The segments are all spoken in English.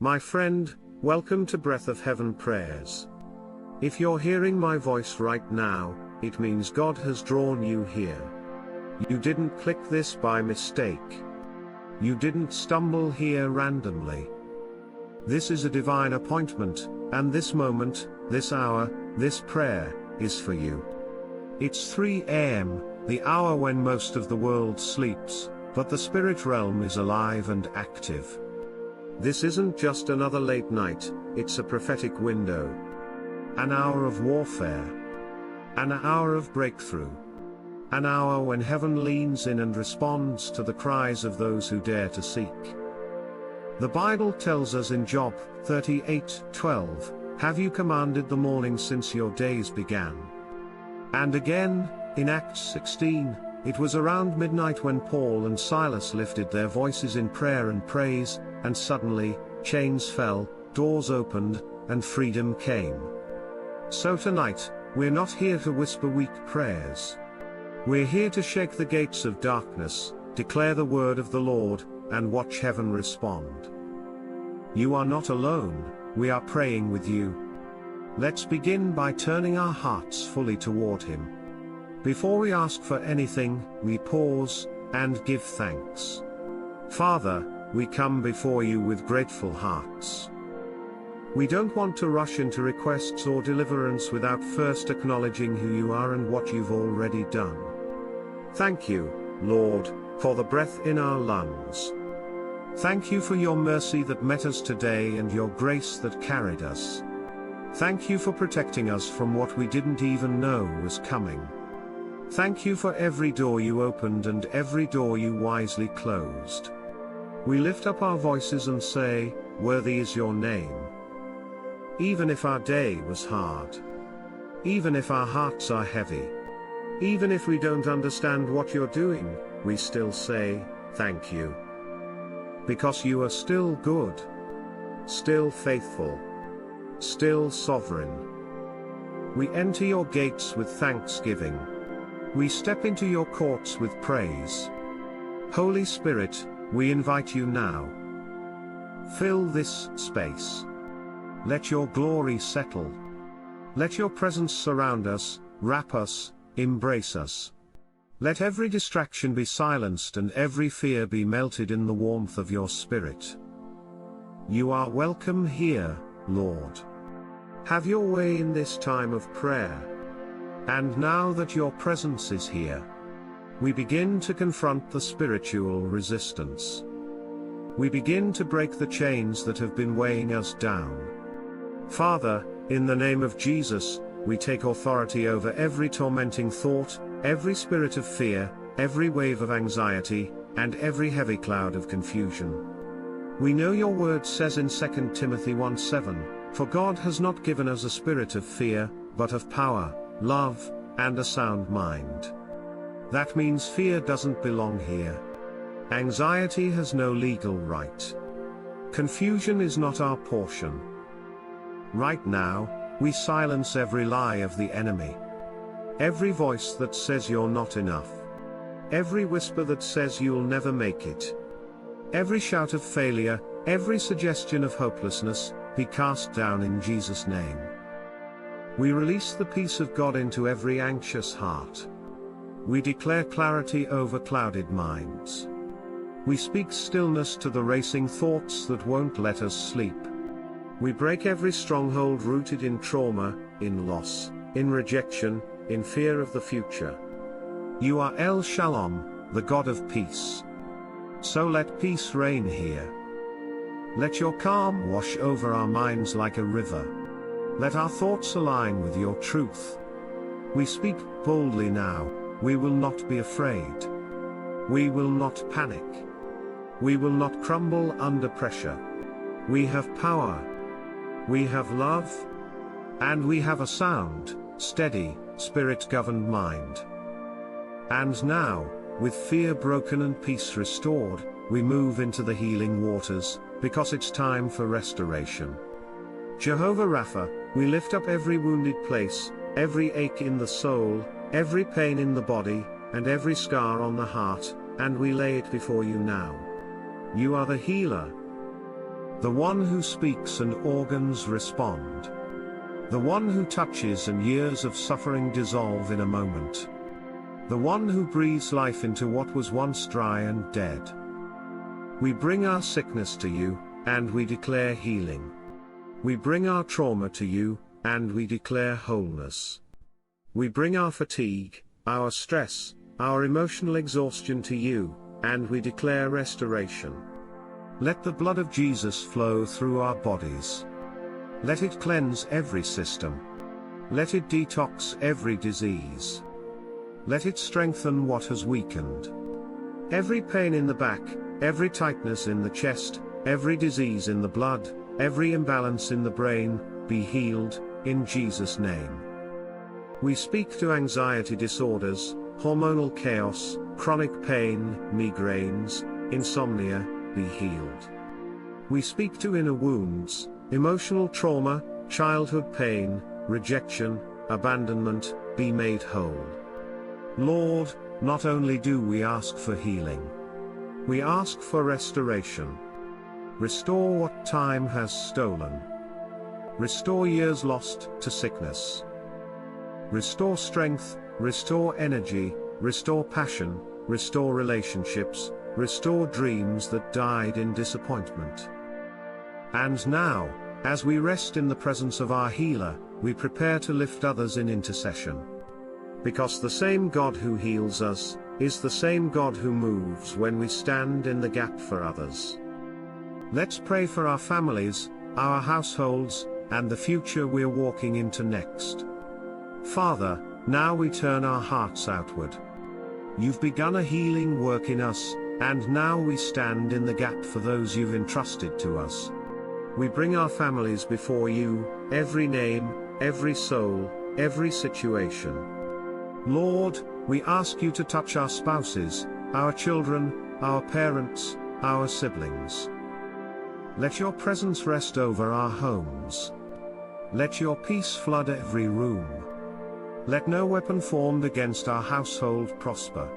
My friend, welcome to Breath of Heaven Prayers. If you're hearing my voice right now, it means God has drawn you here. You didn't click this by mistake. You didn't stumble here randomly. This is a divine appointment, and this moment, this hour, this prayer, is for you. It's 3 AM, the hour when most of the world sleeps, but the spirit realm is alive and active. This isn't just another late night, it's a prophetic window. An hour of warfare. An hour of breakthrough. An hour when heaven leans in and responds to the cries of those who dare to seek. The Bible tells us in Job 38:12, "Have you commanded the morning since your days began?" And again, in Acts 16, it was around midnight when Paul and Silas lifted their voices in prayer and praise, and suddenly, chains fell, doors opened, and freedom came. So tonight, we're not here to whisper weak prayers. We're here to shake the gates of darkness, declare the word of the Lord, and watch heaven respond. You are not alone, we are praying with you. Let's begin by turning our hearts fully toward Him. Before we ask for anything, we pause and give thanks. Father, we come before you with grateful hearts. We don't want to rush into requests or deliverance without first acknowledging who you are and what you've already done. Thank you, Lord, for the breath in our lungs. Thank you for your mercy that met us today and your grace that carried us. Thank you for protecting us from what we didn't even know was coming. Thank you for every door you opened and every door you wisely closed. We lift up our voices and say, "Worthy is your name." Even if our day was hard. Even if our hearts are heavy. Even if we don't understand what you're doing, we still say, "Thank you." Because you are still good. Still faithful. Still sovereign. We enter your gates with thanksgiving. We step into your courts with praise. Holy Spirit, we invite you now. Fill this space. Let your glory settle. Let your presence surround us, wrap us, embrace us. Let every distraction be silenced and every fear be melted in the warmth of your Spirit. You are welcome here, Lord. Have your way in this time of prayer. And now that your presence is here, we begin to confront the spiritual resistance. We begin to break the chains that have been weighing us down. Father, in the name of Jesus, we take authority over every tormenting thought, every spirit of fear, every wave of anxiety, and every heavy cloud of confusion. We know your word says in 2 Timothy 1:7, "For God has not given us a spirit of fear, but of power, love, and a sound mind." That means fear doesn't belong here. Anxiety has no legal right. Confusion is not our portion. Right now, we silence every lie of the enemy. Every voice that says you're not enough. Every whisper that says you'll never make it. Every shout of failure, every suggestion of hopelessness, be cast down in Jesus' name. We release the peace of God into every anxious heart. We declare clarity over clouded minds. We speak stillness to the racing thoughts that won't let us sleep. We break every stronghold rooted in trauma, in loss, in rejection, in fear of the future. You are El Shalom, the God of peace. So let peace reign here. Let your calm wash over our minds like a river. Let our thoughts align with your truth. We speak boldly now, we will not be afraid. We will not panic. We will not crumble under pressure. We have power. We have love. And we have a sound, steady, spirit-governed mind. And now, with fear broken and peace restored, we move into the healing waters, because it's time for restoration. Jehovah Rapha, we lift up every wounded place, every ache in the soul, every pain in the body, and every scar on the heart, and we lay it before you now. You are the healer. The one who speaks and organs respond. The one who touches and years of suffering dissolve in a moment. The one who breathes life into what was once dry and dead. We bring our sickness to you, and we declare healing. We bring our trauma to you, and we declare wholeness. We bring our fatigue, our stress, our emotional exhaustion to you, and we declare restoration. Let the blood of Jesus flow through our bodies. Let it cleanse every system. Let it detox every disease. Let it strengthen what has weakened. Every pain in the back, every tightness in the chest, every disease in the blood, every imbalance in the brain, be healed, in Jesus' name. We speak to anxiety disorders, hormonal chaos, chronic pain, migraines, insomnia, be healed. We speak to inner wounds, emotional trauma, childhood pain, rejection, abandonment, be made whole. Lord, not only do we ask for healing, we ask for restoration. Restore what time has stolen. Restore years lost to sickness. Restore strength, restore energy, restore passion, restore relationships, restore dreams that died in disappointment. And now, as we rest in the presence of our healer, we prepare to lift others in intercession. Because the same God who heals us, is the same God who moves when we stand in the gap for others. Let's pray for our families, our households, and the future we're walking into next. Father, now we turn our hearts outward. You've begun a healing work in us, and now we stand in the gap for those you've entrusted to us. We bring our families before you, every name, every soul, every situation. Lord, we ask you to touch our spouses, our children, our parents, our siblings. Let your presence rest over our homes. Let your peace flood every room. Let no weapon formed against our household prosper.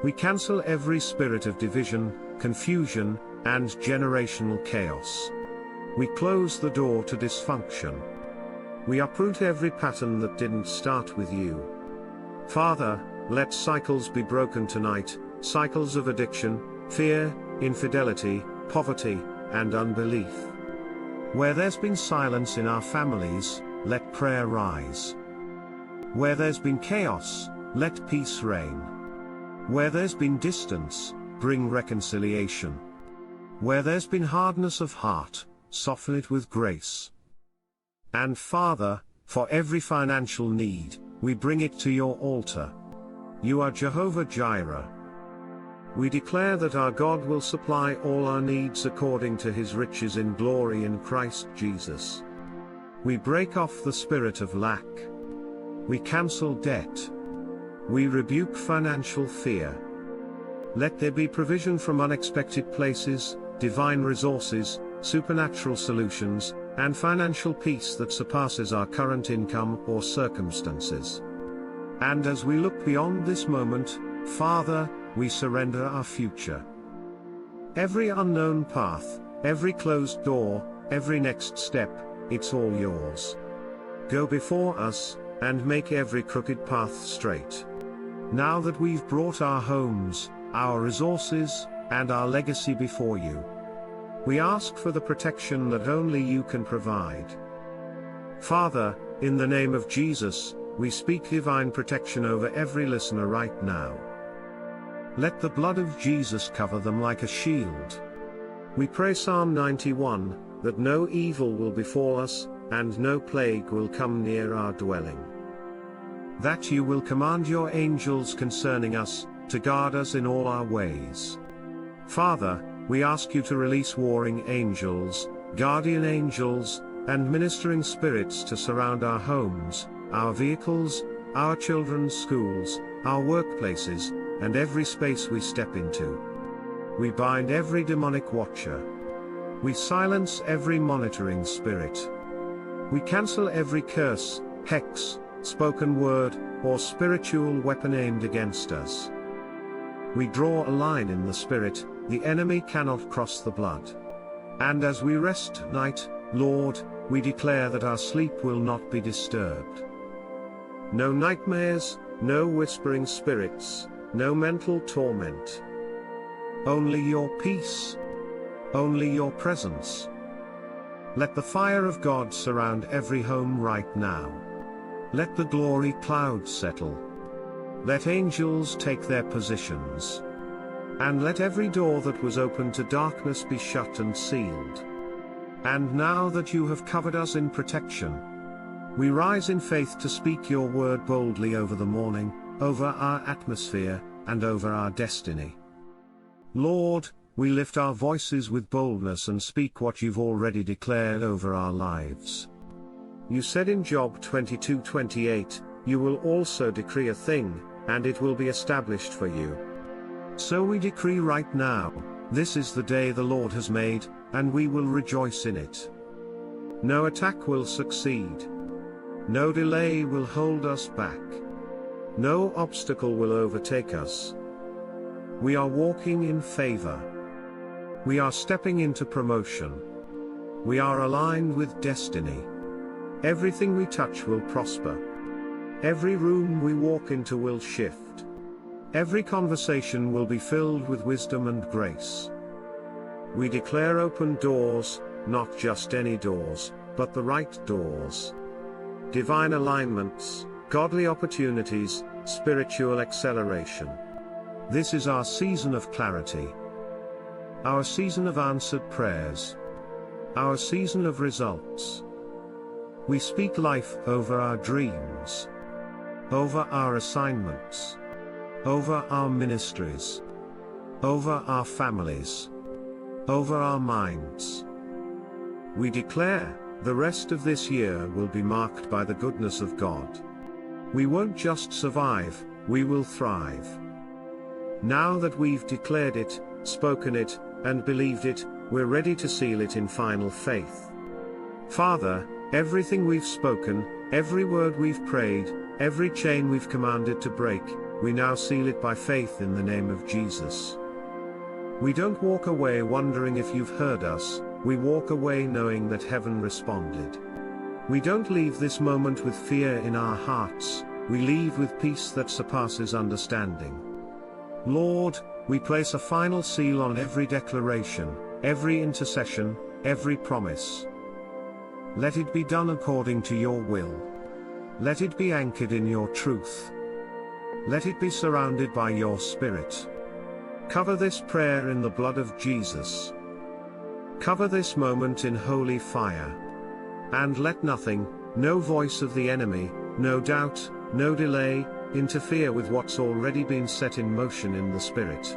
We cancel every spirit of division, confusion, and generational chaos. We close the door to dysfunction. We uproot every pattern that didn't start with you. Father, let cycles be broken tonight, cycles of addiction, fear, infidelity, poverty, and unbelief. Where there's been silence in our families, let prayer rise. Where there's been chaos, let peace reign. Where there's been distance, bring reconciliation. Where there's been hardness of heart, soften it with grace. And Father, for every financial need, we bring it to your altar. You are Jehovah Jireh. We declare that our God will supply all our needs according to his riches in glory in Christ Jesus. We break off the spirit of lack. We cancel debt. We rebuke financial fear. Let there be provision from unexpected places, divine resources, supernatural solutions, and financial peace that surpasses our current income or circumstances. And as we look beyond this moment, Father, we surrender our future. Every unknown path, every closed door, every next step, it's all yours. Go before us, and make every crooked path straight. Now that we've brought our homes, our resources, and our legacy before you, we ask for the protection that only you can provide. Father, in the name of Jesus, we speak divine protection over every listener right now. Let the blood of Jesus cover them like a shield. We pray Psalm 91, that no evil will befall us, and no plague will come near our dwelling. That you will command your angels concerning us, to guard us in all our ways. Father, we ask you to release warring angels, guardian angels, and ministering spirits to surround our homes, our vehicles, our children's schools, our workplaces, and every space we step into. We bind every demonic watcher. We silence every monitoring spirit. We cancel every curse, hex, spoken word, or spiritual weapon aimed against us. We draw a line in the spirit, the enemy cannot cross the blood. And as we rest tonight, Lord, we declare that our sleep will not be disturbed. No nightmares, no whispering spirits, no mental torment. Only your peace. Only your presence. Let the fire of God surround every home right now. Let the glory clouds settle. Let angels take their positions. And let every door that was open to darkness be shut and sealed. And now that you have covered us in protection, we rise in faith to speak your word boldly over the morning, over our atmosphere, and over our destiny. Lord, we lift our voices with boldness and speak what you've already declared over our lives. You said in Job 22:28, you will also decree a thing, and it will be established for you. So we decree right now, this is the day the Lord has made, and we will rejoice in it. No attack will succeed. No delay will hold us back. No obstacle will overtake us. We are walking in favor. We are stepping into promotion. We are aligned with destiny. Everything we touch will prosper. Every room we walk into will shift. Every conversation will be filled with wisdom and grace. We declare open doors, not just any doors, but the right doors. Divine alignments, godly opportunities, spiritual acceleration. This is our season of clarity. Our season of answered prayers. Our season of results. We speak life over our dreams. Over our assignments. Over our ministries. Over our families. Over our minds. We declare, the rest of this year will be marked by the goodness of God. We won't just survive, we will thrive. Now that we've declared it, spoken it, and believed it, we're ready to seal it in final faith. Father, everything we've spoken, every word we've prayed, every chain we've commanded to break, we now seal it by faith in the name of Jesus. We don't walk away wondering if you've heard us, we walk away knowing that heaven responded. We don't leave this moment with fear in our hearts, we leave with peace that surpasses understanding. Lord, we place a final seal on every declaration, every intercession, every promise. Let it be done according to your will. Let it be anchored in your truth. Let it be surrounded by your Spirit. Cover this prayer in the blood of Jesus. Cover this moment in holy fire. And let nothing, no voice of the enemy, no doubt, no delay, interfere with what's already been set in motion in the Spirit.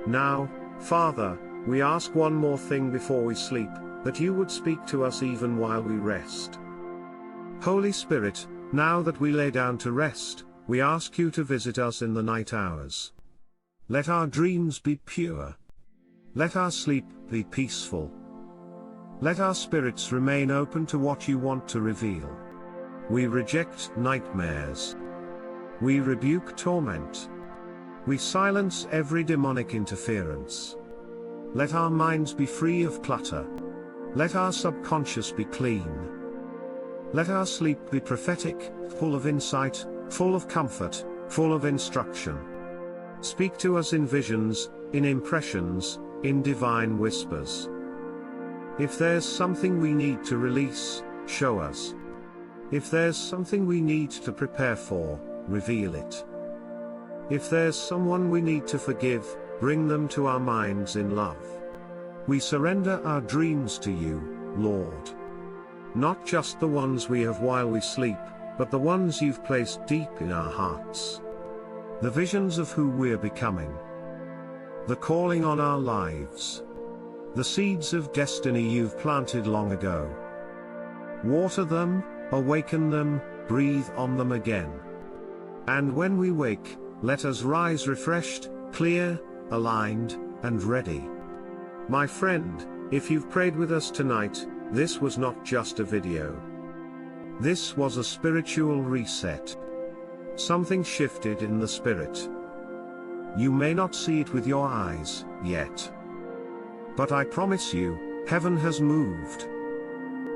Now, Father, we ask one more thing before we sleep, that you would speak to us even while we rest. Holy Spirit, now that we lay down to rest, we ask you to visit us in the night hours. Let our dreams be pure. Let our sleep be peaceful. Let our spirits remain open to what you want to reveal. We reject nightmares. We rebuke torment. We silence every demonic interference. Let our minds be free of clutter. Let our subconscious be clean. Let our sleep be prophetic, full of insight, full of comfort, full of instruction. Speak to us in visions, in impressions, in divine whispers. If there's something we need to release, show us. If there's something we need to prepare for, reveal it. If there's someone we need to forgive, bring them to our minds in love. We surrender our dreams to you, Lord. Not just the ones we have while we sleep, but the ones you've placed deep in our hearts. The visions of who we're becoming. The calling on our lives. The seeds of destiny you've planted long ago. Water them, awaken them, breathe on them again. And when we wake, let us rise refreshed, clear, aligned, and ready. My friend, if you've prayed with us tonight, this was not just a video. This was a spiritual reset. Something shifted in the spirit. You may not see it with your eyes, yet. But I promise you, Heaven has moved.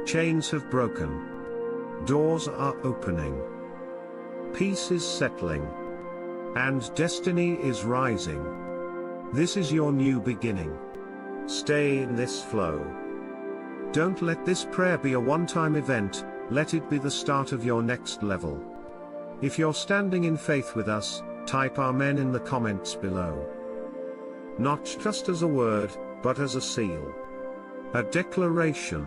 Chains have broken. Doors are opening. Peace is settling. And destiny is rising. This is your new beginning. Stay in this flow. Don't let this prayer be a one-time event, let it be the start of your next level. If you're standing in faith with us, type Amen in the comments below. Not just as a word, but as a seal. A declaration.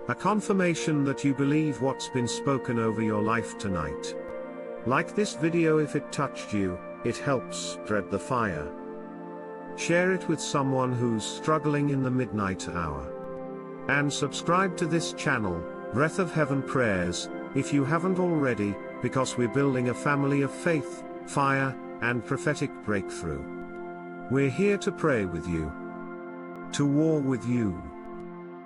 A confirmation that you believe what's been spoken over your life tonight. Like this video if it touched you, it helps spread the fire. Share it with someone who's struggling in the midnight hour. And subscribe to this channel, Breath of Heaven Prayers, if you haven't already, because we're building a family of faith, fire, and prophetic breakthrough. We're here to pray with you. To war with you.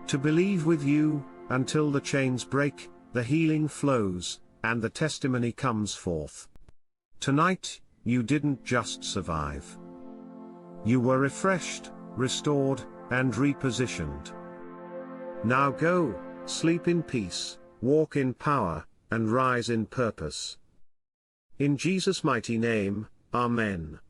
To believe with you, until the chains break, the healing flows, and the testimony comes forth. Tonight, you didn't just survive. You were refreshed, restored, and repositioned. Now go, sleep in peace, walk in power, and rise in purpose. In Jesus' mighty name, Amen.